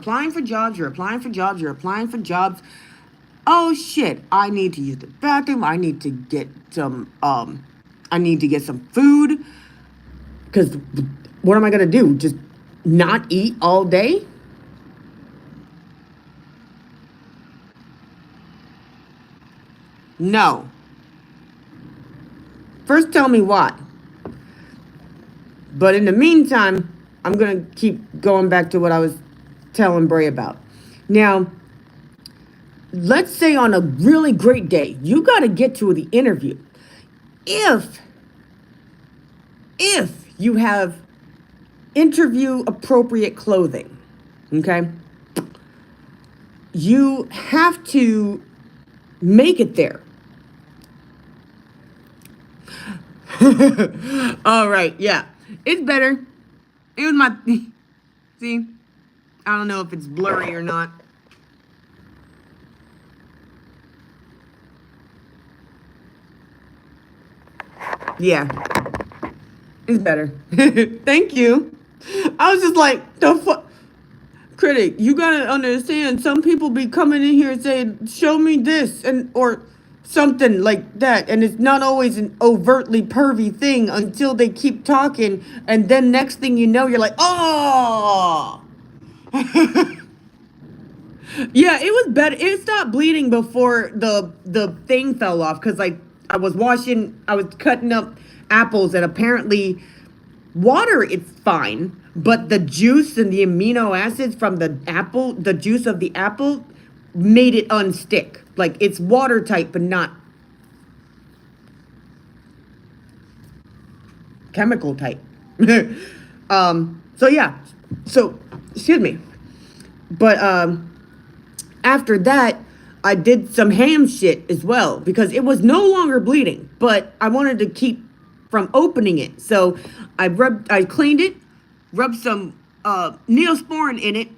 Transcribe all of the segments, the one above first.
applying for jobs, you're applying for jobs, you're applying for jobs. Oh shit, I need to use the bathroom. I need to get some food. Because what am I going to do? Just not eat all day? No. First tell me why. But in the meantime, I'm going to keep going back to what I was telling Bray about. Now, let's say on a really great day, you got to get to the interview. If you have interview appropriate clothing, okay, you have to make it there. All right, yeah, it's better. It was my, see, I don't know if it's blurry or not. Yeah, it's better. Thank you. I was just like, the fuck. Critic, you gotta understand, some people be coming in here and saying, show me this, and or something like that, and it's not always an overtly pervy thing until they keep talking, and then next thing you know, you're like, oh. Yeah, it was better. It stopped bleeding before the thing fell off, because like I was cutting up apples, and apparently water it's fine, but the juice and the amino acids from the apple, the juice of the apple, made it unstick. Like it's watertight, but not chemical type. So yeah. So excuse me. But after that, I did some ham shit as well because it was no longer bleeding, but I wanted to keep from opening it. So I cleaned it, rubbed some Neosporin in it,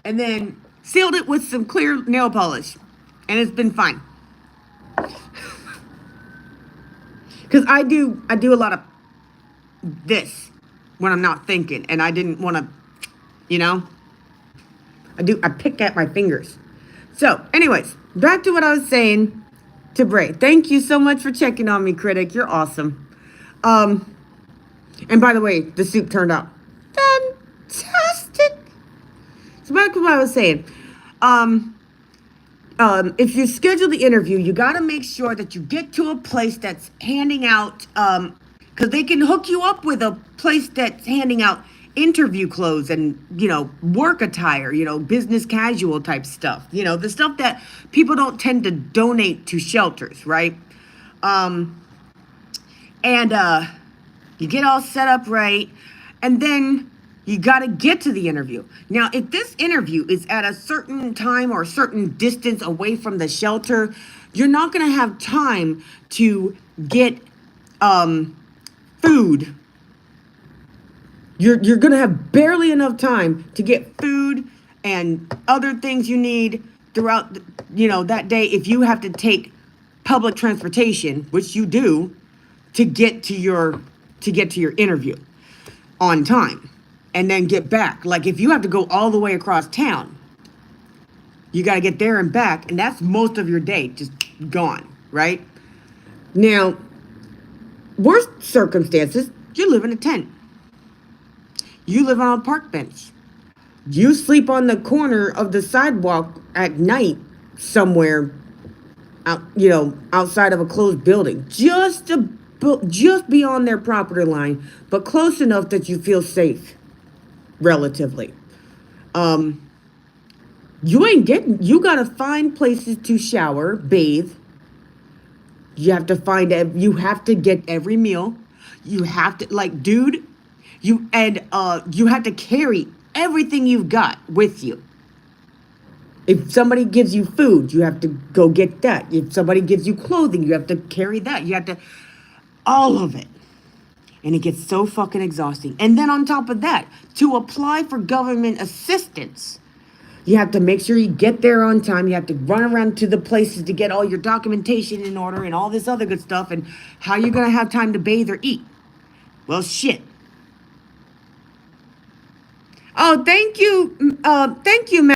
and then sealed it with some clear nail polish. And it's been fine. Because I do a lot of this when I'm not thinking, and I didn't want to, you know, I pick at my fingers. So anyways, back to what I was saying to Bray. Thank you so much for checking on me, Critic. You're awesome. And by the way, the soup turned out fantastic. So back to what I was saying. If you schedule the interview, you got to make sure that you get to a place that's handing out, because they can hook you up with a place that's handing out interview clothes and, you know, work attire, you know, business casual type stuff, you know, the stuff that people don't tend to donate to shelters, right? You get all set up right, and then you got to get to the interview. Now, if this interview is at a certain time or a certain distance away from the shelter, you're not going to have time to get food. You're going to have barely enough time to get food and other things you need throughout, you know, that day. If you have to take public transportation, which you do, to get to your interview on time and then get back. Like if you have to go all the way across town, you got to get there and back, and that's most of your day just gone, right? Now, worst circumstances, you live in a tent. You live on a park bench. You sleep on the corner of the sidewalk at night somewhere out, you know, outside of a closed building, just beyond their property line, but close enough that you feel safe, relatively. You gotta find places to shower, bathe. You have to get every meal. You have to, like, dude, you have to carry everything you've got with you. If somebody gives you food, you have to go get that. If somebody gives you clothing, you have to carry that. You have to, all of it. And it gets so fucking exhausting. And then on top of that, to apply for government assistance, you have to make sure you get there on time. You have to run around to the places to get all your documentation in order and all this other good stuff. And how you going to have time to bathe or eat? Well, shit. Oh, thank you. Thank you, man.